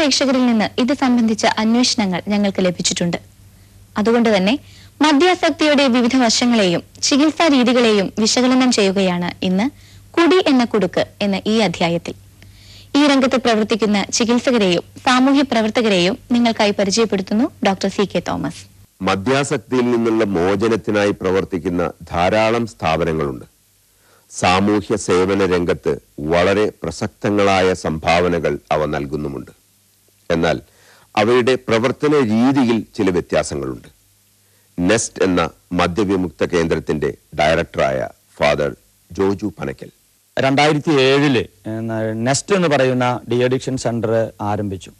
പ്രേക്ഷകരിൽ നിന്ന് ഇത് സംബന്ധിച്ച അന്വേഷണങ്ങൾ ഞങ്ങൾക്ക് ലഭിച്ചിട്ടുണ്ട്. അതുകൊണ്ട് തന്നെ മദ്യാസക്തിയുടെ വിവിധ വശങ്ങളെയും ചികിത്സാ രീതികളെയും വിശകലനം ചെയ്യുകയാണ് ഇന്ന് കുടി എന്ന കുടുക്ക് എന്ന ഈ അധ്യായത്തിൽ. ഈ രംഗത്ത് പ്രവർത്തിക്കുന്ന ചികിത്സകരെയും സാമൂഹ്യ പ്രവർത്തകരെയും നിങ്ങൾക്കായി പരിചയപ്പെടുത്തുന്നു ഡോക്ടർ CK തോമസ്. മദ്യാസക്തിയിൽ നിന്നുള്ള മോചനത്തിനായി പ്രവർത്തിക്കുന്ന ധാരാളം സ്ഥാപനങ്ങളുണ്ട്. സാമൂഹ്യ സേവന രംഗത്ത് വളരെ പ്രസക്തങ്ങളായ സംഭാവനകൾ അവ നൽകുന്നുമുണ്ട്. എന്നാൽ അവയുടെ പ്രവർത്തന രീതിയിൽ ചില വ്യത്യാസങ്ങളുണ്ട്. നെസ്റ്റ് എന്ന മദ്യവിമുക്ത കേന്ദ്രത്തിന്റെ ഡയറക്ടറായ ഫാദർ ജോജു പനക്കൽ 2007 നെസ്റ്റ് എന്ന് പറയുന്ന ഡി അഡിക്ഷൻ സെന്റർ ആരംഭിച്ചു.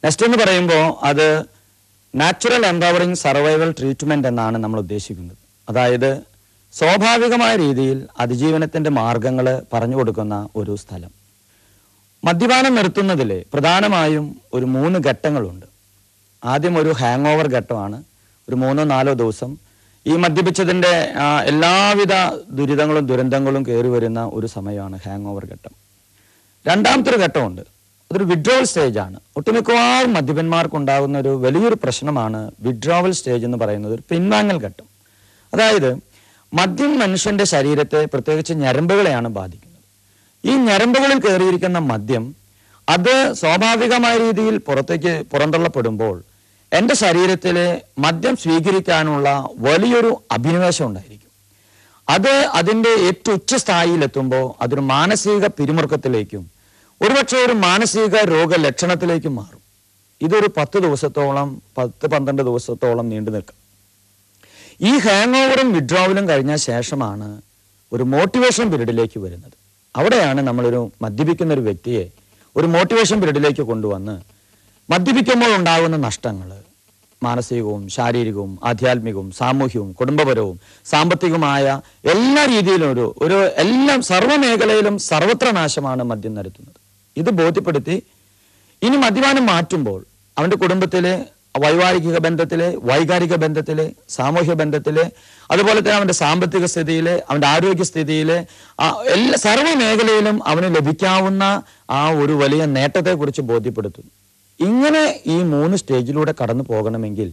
നെസ്റ്റ് എന്ന് പറയുമ്പോൾ അത് നാച്ചുറൽ എംപവറിംഗ് സർവൈവൽ ട്രീറ്റ്മെന്റ് എന്നാണ് നമ്മൾ ഉദ്ദേശിക്കുന്നത്. അതായത് സ്വാഭാവികമായ രീതിയിൽ അതിജീവനത്തിന്റെ മാർഗങ്ങൾ പറഞ്ഞു കൊടുക്കുന്ന ഒരു സ്ഥലം. മദ്യപാനം നിർത്തുന്നതിൽ പ്രധാനമായും ഒരു 3 ഘട്ടങ്ങളുണ്ട്. ആദ്യം ഒരു ഹാങ് ഓവർ ഘട്ടമാണ്. ഒരു 3-4 ദിവസം ഈ മദ്യപിച്ചതിൻ്റെ എല്ലാവിധ ദുരിതങ്ങളും ദുരന്തങ്ങളും കയറി വരുന്ന ഒരു സമയമാണ് ഹാങ് ഓവർ ഘട്ടം. രണ്ടാമത്തെ ഒരു ഘട്ടമുണ്ട്. അതൊരു വിഡ്രോവൽ സ്റ്റേജാണ്. ഒട്ടുമിക്കവാറും മദ്യപന്മാർക്കുണ്ടാകുന്ന ഒരു വലിയൊരു പ്രശ്നമാണ് വിഡ്രോവൽ സ്റ്റേജ് എന്ന് പറയുന്നത്, ഒരു പിൻവാങ്ങൽ ഘട്ടം. അതായത് മദ്യം മനുഷ്യന്റെ ശരീരത്തെ, പ്രത്യേകിച്ച് ഞരമ്പുകളെയാണ് ബാധിക്കുന്നത്. ഈ ഞരമ്പുകളിൽ കയറിയിരിക്കുന്ന മദ്യം അത് സ്വാഭാവികമായ രീതിയിൽ പുറന്തള്ളപ്പെടുമ്പോൾ എൻ്റെ ശരീരത്തിൽ മദ്യം സ്വീകരിക്കാനുള്ള വലിയൊരു അഭിനിവേശം ഉണ്ടായിരിക്കും. അത് അതിൻ്റെ ഏറ്റവും ഉച്ചസ്ഥായിയിലെത്തുമ്പോൾ അതൊരു മാനസിക പിരിമുറുക്കത്തിലേക്കും ഒരുപക്ഷെ ഒരു മാനസിക രോഗലക്ഷണത്തിലേക്കും മാറും. ഇതൊരു 10 ദിവസത്തോളം 10-12 ദിവസത്തോളം നീണ്ടു നിൽക്കും. ഈ ഹാങ് ഓവറും വിഡ്രോവലും കഴിഞ്ഞ ശേഷമാണ് ഒരു മോട്ടിവേഷൻ പീരീഡിലേക്ക് വരുന്നത്. അവിടെയാണ് നമ്മളൊരു മദ്യപിക്കുന്ന ഒരു വ്യക്തിയെ ഒരു മോട്ടിവേഷൻ പീരീഡിലേക്ക് കൊണ്ടുവന്ന് മദ്യപിക്കുമ്പോൾ ഉണ്ടാകുന്ന നഷ്ടങ്ങൾ, മാനസികവും ശാരീരികവും ആധ്യാത്മികവും സാമൂഹ്യവും കുടുംബപരവും സാമ്പത്തികവുമായ എല്ലാ രീതിയിലും ഒരു എല്ലാം സർവ്വമേഖലയിലും സർവത്ര നാശമാണ് മദ്യം നടത്തുന്നത്. ഇത് ബോധ്യപ്പെടുത്തി ഇനി മദ്യപാനം മാറ്റുമ്പോൾ അവൻ്റെ കുടുംബത്തിലെ വൈവാഹിക ബന്ധത്തിലെ, വൈകാരിക ബന്ധത്തിലെ, സാമൂഹ്യ ബന്ധത്തിലെ, അതുപോലെ തന്നെ അവൻ്റെ സാമ്പത്തിക സ്ഥിതിയിലെ, അവൻ്റെ ആരോഗ്യസ്ഥിതിയിലെ എല്ലാ സർവ്വമേഖലയിലും അവന് ലഭിക്കാവുന്ന ആ ഒരു വലിയ നേട്ടത്തെക്കുറിച്ച് ബോധ്യപ്പെടുത്തുന്നു. ഇങ്ങനെ ഈ 3 സ്റ്റേജിലൂടെ കടന്നു പോകണമെങ്കിൽ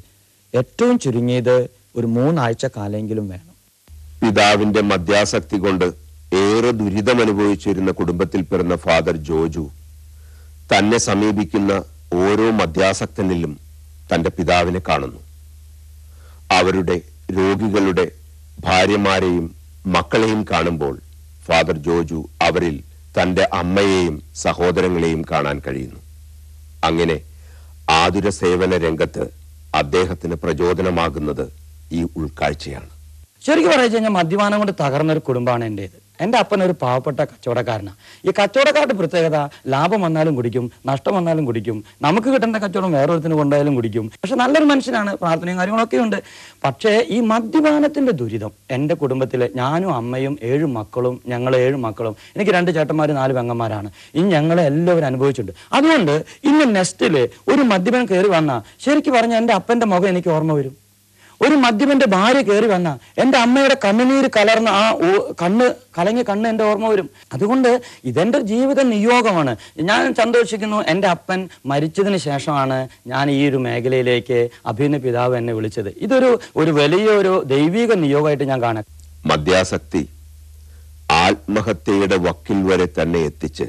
ഏറ്റവും ചുരുങ്ങിയത് ഒരു 3 ആഴ്ച കാലെങ്കിലും വേണം. പിതാവിന്റെ മദ്യാസക്തി കൊണ്ട് ഏറെ ദുരിതം അനുഭവിച്ചിരുന്ന കുടുംബത്തിൽ പിറന്ന ഫാദർ ജോജു തന്നെ സമീപിക്കുന്ന ഓരോ മദ്യാസക്തനിലും തന്റെ പിതാവിനെ കാണുന്നു. അവരുടെ രോഗികളുടെ ഭാര്യമാരെയും മക്കളെയും കാണുമ്പോൾ ഫാദർ ജോജു അവരിൽ തന്റെ അമ്മയെയും സഹോദരങ്ങളെയും കാണാൻ കഴിയുന്നു. അങ്ങനെ ആതുര സേവന രംഗത്ത് അദ്ദേഹത്തിന് പ്രചോദനമാകുന്നത് ഈ ഉൾക്കാഴ്ചയാണ്. ശരിക്കും പറഞ്ഞു കഴിഞ്ഞാൽ മദ്യപാനം കൊണ്ട് തകർന്നൊരു കുടുംബമാണ് എൻ്റേത്. എൻ്റെ അപ്പൻ ഒരു പാവപ്പെട്ട കച്ചവടക്കാരനാണ്. ഈ കച്ചവടക്കാരുടെ പ്രത്യേകത ലാഭം വന്നാലും കുടിക്കും, നഷ്ടം വന്നാലും കുടിക്കും. നമുക്ക് കിട്ടേണ്ട കച്ചവടം വേറൊരുത്തിന് കൊണ്ടായാലും കുടിക്കും. പക്ഷെ നല്ലൊരു മനുഷ്യനാണ്, പ്രാർത്ഥനയും കാര്യങ്ങളൊക്കെ ഉണ്ട്. പക്ഷേ ഈ മദ്യപാനത്തിൻ്റെ ദുരിതം എൻ്റെ കുടുംബത്തിൽ ഞാനും അമ്മയും 7 മക്കളും, ഞങ്ങൾ 7 മക്കളും, എനിക്ക് 2 ചേട്ടന്മാർ 4 പെങ്ങന്മാരാണ്. ഇനി ഞങ്ങളെ എല്ലാവരും അനുഭവിച്ചിട്ടുണ്ട്. അതുകൊണ്ട് ഇന്ന് നെസ്റ്റിൽ ഒരു മദ്യപൻ കയറി വന്നാൽ ശരിക്കും പറഞ്ഞാൽ എൻ്റെ അപ്പൻ്റെ മുഖം എനിക്ക് ഓർമ്മ വരും. ഒരു മദ്യപന്റെ ഭാര്യ കയറി വന്ന എൻ്റെ അമ്മയുടെ കണ്ണുനീര് കലർന്ന ആ കലങ്ങിയ കണ്ണ് എൻ്റെ ഓർമ്മ വരും. അതുകൊണ്ട് ഇതെൻ്റെ ജീവിത നിയോഗമാണ്. ഞാൻ സന്തോഷിക്കുന്നു. എൻ്റെ അപ്പൻ മരിച്ചതിന് ശേഷമാണ് ഞാൻ ഈ ഒരു മേഖലയിലേക്ക് അഭിനയ പിതാവ് എന്നെ വിളിച്ചത്. ഇതൊരു വലിയൊരു ദൈവിക നിയോഗമായിട്ട് ഞാൻ കാണാം. മദ്യാസക്തി ആത്മഹത്യയുടെ വക്കിൽ വരെ തന്നെ എത്തിച്ച്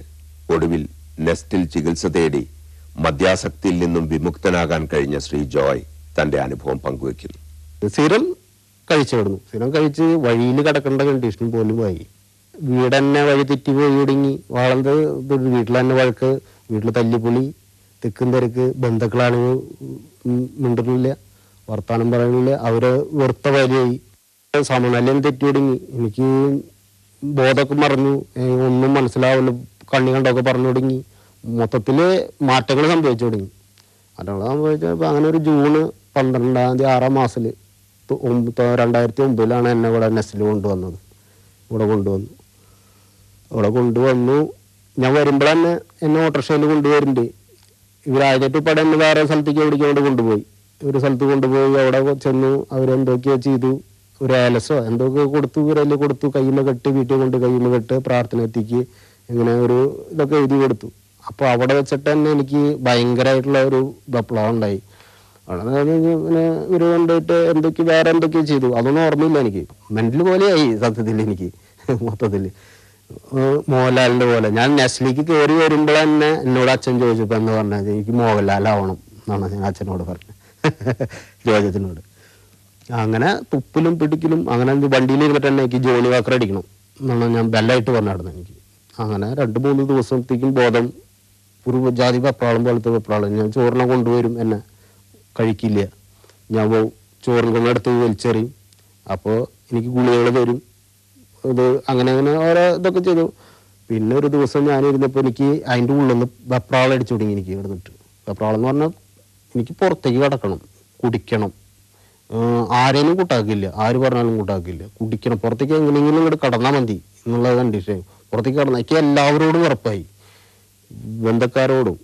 ഒടുവിൽ നെസ്റ്റിൽ ചികിത്സ തേടി മദ്യാസക്തിയിൽ നിന്നും വിമുക്തനാകാൻ കഴിഞ്ഞ ശ്രീ ജോയ് തന്റെ അനുഭവം പങ്കുവെക്കുന്നു. സ്ഥിരം കഴിച്ചിടുന്നു. സ്ഥിരം കഴിച്ച് വഴിയിൽ കിടക്കേണ്ട കണ്ടീഷൻ പോലും ആയി. വീട് തന്നെ വഴി തെറ്റി പോയി ഒടുങ്ങി. വളർന്ന് വീട്ടിൽ തന്നെ വഴക്ക്, വീട്ടിൽ തല്ലിപ്പൊളി, തെക്കും തിരക്ക്, ബന്ധുക്കളാണെങ്കിൽ മിണ്ടുന്നില്ല, വർത്താനം പറയുന്നില്ല, അവര് വെറുത്ത വലിയായി. സമനിലയം തെറ്റി ഒടുങ്ങി. എനിക്ക് ബോധമൊക്കെ മറന്നു, ഒന്നും മനസ്സിലാവില്ല, കണ്ണി കണ്ടൊക്കെ പറഞ്ഞു തുടങ്ങി. മൊത്തത്തില് മാറ്റങ്ങൾ സംഭവിച്ചു തുടങ്ങി. മാറ്റങ്ങൾ സംഭവിച്ചപ്പോൾ അങ്ങനെ ഒരു ജൂൺ 12-ാം തീയതി 6-ാം മാസത്തിൽ 2009 എന്നെ ഇവിടെ നെസ്റ്റിൽ കൊണ്ടുവന്നത്. ഇവിടെ കൊണ്ടുവന്നു. ഞാൻ വരുമ്പോൾ തന്നെ എന്നെ ഓട്ടോറിക്ഷയിൽ കൊണ്ടുവരുന്നുണ്ട്. ഇവരായിട്ട് പടം എന്നെ വേറെ സ്ഥലത്തേക്ക് എവിടേക്ക് കൊണ്ടുപോയി. ഒരു സ്ഥലത്ത് കൊണ്ടുപോയി അവിടെ ചെന്നു. അവരെന്തൊക്കെയോ ചെയ്തു. ഒരു ഏലസോ എന്തൊക്കെ കൊടുത്തു, ഇവരെല്ലാം കൊടുത്തു. കയ്യുമ്മ കെട്ട്, വീട്ടിൽ കൊണ്ട് കയ്യുമ്മ കെട്ട്, പ്രാർത്ഥന എത്തിക്ക്, ഇങ്ങനെ ഒരു ഇതൊക്കെ എഴുതി കൊടുത്തു. അപ്പോൾ അവിടെ വെച്ചിട്ട് തന്നെ എനിക്ക് ഭയങ്കരമായിട്ടുള്ള ഒരു വിപ്ലവം ഉണ്ടായി. ഇങ്ങനെ ഇവര് കൊണ്ടുപോയിട്ട് വേറെ എന്തൊക്കെയോ ചെയ്തു, അതൊന്നും ഓർമ്മയില്ല എനിക്ക്. മെന്റൽ പോലെയായി സത്യത്തിൽ എനിക്ക് മൊത്തത്തിൽ. മോഹൻലാലിന്റെ പോലെ ഞാൻ നെസ്ലിക്ക് കയറി വരുമ്പോൾ തന്നെ എന്നോട് അച്ഛൻ ചോദിച്ചപ്പോൾ എന്ന് പറഞ്ഞത് എനിക്ക് മോഹൻലാലാവണം എന്നാണ് ഞാൻ അച്ഛനോട് പറഞ്ഞത്, ജോജത്തിനോട്. അങ്ങനെ തുപ്പിലും പിടിക്കലും അങ്ങനെ വണ്ടിയിൽ ഇരുന്നിട്ട് തന്നെ എനിക്ക് ജോണി വാക്കർ അടിക്കണം എന്നാണ് ഞാൻ ബെല്ലായിട്ട് പറഞ്ഞിരുന്നത് എനിക്ക്. അങ്ങനെ 2-3 ദിവസത്തേക്കും ബോധം ഒരു ജാതി വെപ്രാളം പോലത്തെ വെപ്രാളം. ഞാൻ ചോറിനെ കൊണ്ടുവരും, എന്നെ കഴിക്കില്ല, ഞാൻ ചോറിൻ്റെ അടുത്ത് വലിച്ചെറിയും. അപ്പോൾ എനിക്ക് ഗുളികകൾ തരും. ഇത് അങ്ങനെ ഓരോ ഇതൊക്കെ ചെയ്തു. പിന്നെ ഒരു ദിവസം ഞാനിരുന്നപ്പോൾ എനിക്ക് അതിൻ്റെ ഉള്ളിൽ നിന്ന് വെപ്രാളം അടിച്ചു തുടങ്ങി. എനിക്ക് ഇവിടുന്നിട്ട് വെപ്രാളം എന്ന് പറഞ്ഞാൽ എനിക്ക് പുറത്തേക്ക് കിടക്കണം, കുടിക്കണം, ആരെയും കൂട്ടാക്കില്ല, ആര് പറഞ്ഞാലും കൂട്ടാക്കില്ല, കുടിക്കണം, പുറത്തേക്ക് എങ്ങനെയെങ്കിലും ഇങ്ങോട്ട് കടന്നാൽ മതി എന്നുള്ള കണ്ടീഷൻ. പുറത്തേക്ക് കടന്നാൽ എനിക്ക് എല്ലാവരോടും ഉറപ്പായി, ബന്ധക്കാരോടും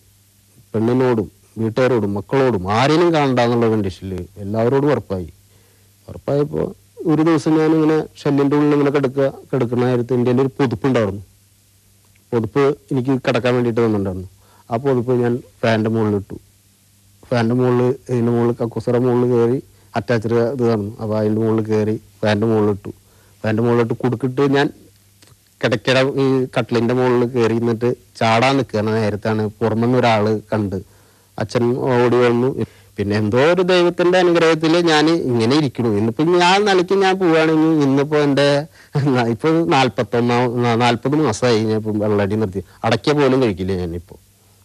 പെണ്ണിനോടും വീട്ടുകാരോടും മക്കളോടും ആരെയും കാണണ്ടെന്നുള്ള കണ്ടീഷനിൽ എല്ലാവരോടും ഉറപ്പായപ്പോൾ ഒരു ദിവസം ഞാനിങ്ങനെ ഷെല്ലിൻ്റെ ഉള്ളിൽ ഇങ്ങനെ കിടക്കുന്ന നേരത്ത് എൻ്റെ ഒരു പൊതുപ്പുണ്ടായിരുന്നു. പൊതുപ്പ് എനിക്ക് കിടക്കാൻ വേണ്ടിയിട്ട് വന്നിട്ടുണ്ടായിരുന്നു. ആ പൊതുപ്പ് ഞാൻ ഫാനിൻ്റെ മുകളിലിട്ടു. ഫാനിൻ്റെ മുകളിൽ ഇതിൻ്റെ മുകളിൽ കക്കൂസറ മുകളിൽ കയറി അറ്റാച്ചഡ് ഇത് കാണുന്നു. അപ്പോൾ അതിൻ്റെ മുകളിൽ കയറി ഫാനിൻ്റെ മുകളിലിട്ട് കുടുക്കിട്ട് ഞാൻ കിടക്കട ഈ കട്ടിലിൻ്റെ മുകളിൽ കയറി നിന്നിട്ട് ചാടാൻ നിൽക്കുന്ന നേരത്താണ് പുറമെന്ന് ഒരാൾ കണ്ട് അച്ഛൻ ഓടി വന്നു. പിന്നെ എന്തോ ഒരു ദൈവത്തിന്റെ അനുഗ്രഹത്തിൽ ഞാൻ ഇങ്ങനെ ഇരിക്കണു. ഇന്നിപ്പോ ഞാൻ നിലയ്ക്ക് ഞാൻ പോവുകയാണെങ്കിൽ ഇന്നിപ്പോ എൻ്റെ ഇപ്പൊ 40 മാസമായി ഞാൻ ഇപ്പം വെള്ളടി നിർത്തി. അടയ്ക്ക പോലും കഴിക്കില്ല ഞാനിപ്പോ,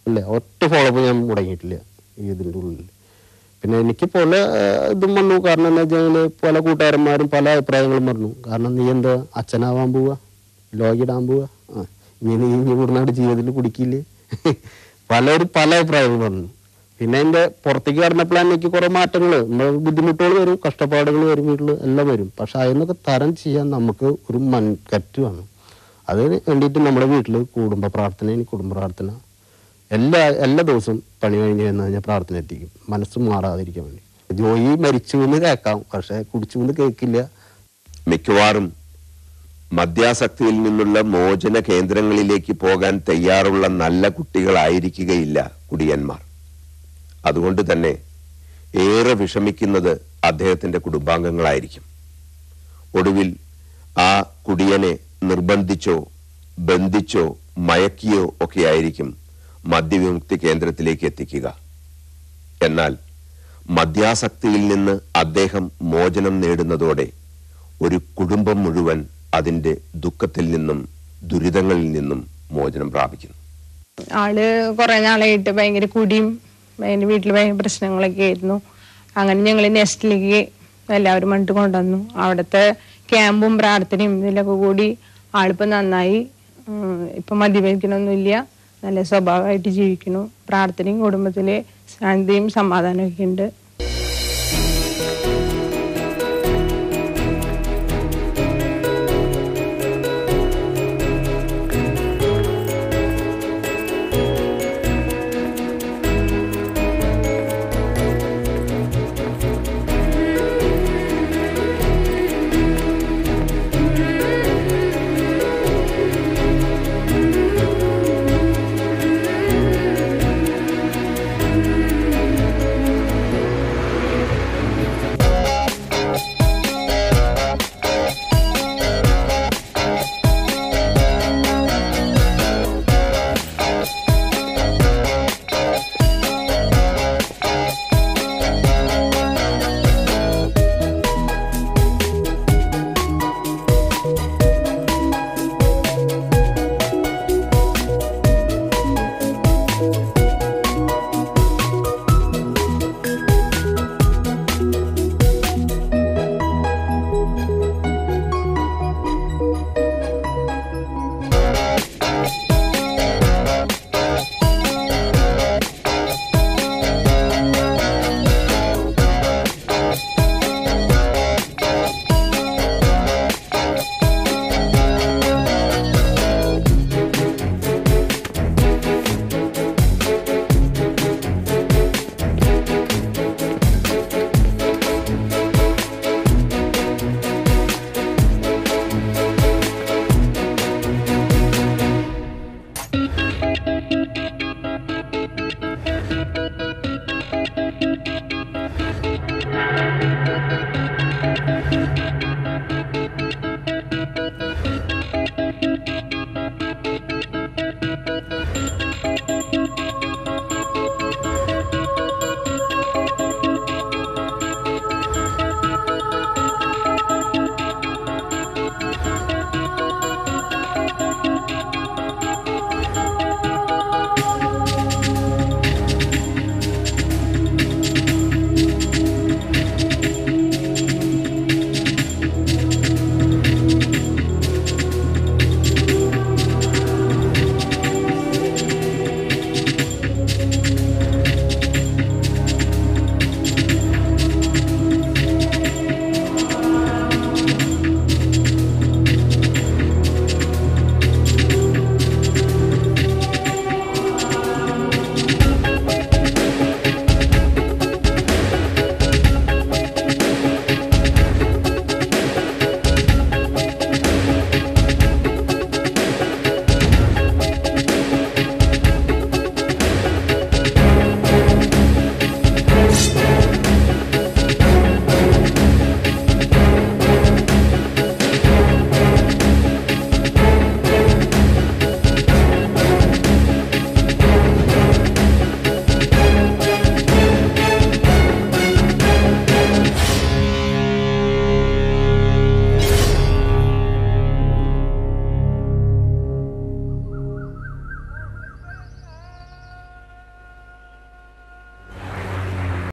അല്ലേ, ഒറ്റ ഫോളോപ്പ് ഞാൻ മുടങ്ങിയിട്ടില്ല ഇതിൻ്റെ ഉള്ളിൽ. പിന്നെ എനിക്ക് പല ഇതും വന്നു. കാരണം എന്താ വെച്ചാൽ പല കൂട്ടുകാരന്മാരും പല അഭിപ്രായങ്ങളും പറഞ്ഞു. കാരണം നീ എന്താ അച്ഛനാവാൻ പോവുക, ലോകിടാൻ പോവുക, ഇനി ഇവിടുന്നാട് ജീവിതത്തിൽ കുടിക്കില്ലേ, പലരും പല അഭിപ്രായങ്ങളും പറഞ്ഞു. പിന്നെ എൻ്റെ പുറത്തേക്ക് കടന്നപ്പോഴാണ് എനിക്ക് കുറെ മാറ്റങ്ങൾ, ബുദ്ധിമുട്ടുകൾ വരും, കഷ്ടപ്പാടുകൾ വരും, വീട്ടിൽ എല്ലാം വരും. പക്ഷെ അതിനൊക്കെ തരം ചെയ്യാൻ നമുക്ക് ഒരു മൺകറ്റ് വേണം. അതിന് വേണ്ടിയിട്ട് നമ്മുടെ വീട്ടിൽ കുടുംബ പ്രാർത്ഥന എല്ലാ ദിവസവും പണി കഴിഞ്ഞ് വന്നു കഴിഞ്ഞാൽ പ്രാർത്ഥന എത്തിക്കും, മനസ്സ് മാറാതിരിക്കാൻ വേണ്ടി. ജോയി മരിച്ചു എന്ന് കേൾക്കാം, പക്ഷെ കുടിച്ചു എന്ന് കേൾക്കില്ല. മിക്കവാറും മദ്യാസക്തിയിൽ നിന്നുള്ള മോചന കേന്ദ്രങ്ങളിലേക്ക് പോകാൻ തയ്യാറുള്ള നല്ല കുട്ടികളായിരിക്കുകയില്ല കുടിയന്മാർ. അതുകൊണ്ട് തന്നെ ഏറെ വിഷമിക്കുന്നത് അദ്ദേഹത്തിന്റെ കുടുംബാംഗങ്ങളായിരിക്കും. ഒടുവിൽ ആ കുടിയനെ നിർബന്ധിച്ചോ ബന്ധിച്ചോ മയക്കിയോ ഒക്കെ ആയിരിക്കും മദ്യവിമുക്തി കേന്ദ്രത്തിലേക്ക് എത്തിക്കുക. എന്നാൽ മദ്യാസക്തിയിൽ നിന്ന് അദ്ദേഹം മോചനം നേടുന്നതോടെ ഒരു കുടുംബം മുഴുവൻ അതിന്റെ ദുഃഖത്തിൽ നിന്നും ദുരിതങ്ങളിൽ നിന്നും മോചനം പ്രാപിക്കുന്നു. ആള് കുറെ നാളായിട്ട് ഭയങ്കര കുടിയും ഭയങ്കര വീട്ടിൽ ഭയങ്കര പ്രശ്നങ്ങളൊക്കെ ആയിരുന്നു. അങ്ങനെ ഞങ്ങൾ നെസ്റ്റിലേക്ക് എല്ലാവരും മണ്ട് കൊണ്ടുവന്നു. അവിടുത്തെ ക്യാമ്പും പ്രാർത്ഥനയും ഇതിലൊക്കെ കൂടി ആളിപ്പോൾ നന്നായി. ഇപ്പം മദ്യപിക്കണമൊന്നുമില്ല, നല്ല സ്വഭാവമായിട്ട് ജീവിക്കുന്നു. പ്രാർത്ഥനയും കുടുംബത്തിലെ ശാന്തിയും സമാധാനമൊക്കെ ഉണ്ട്.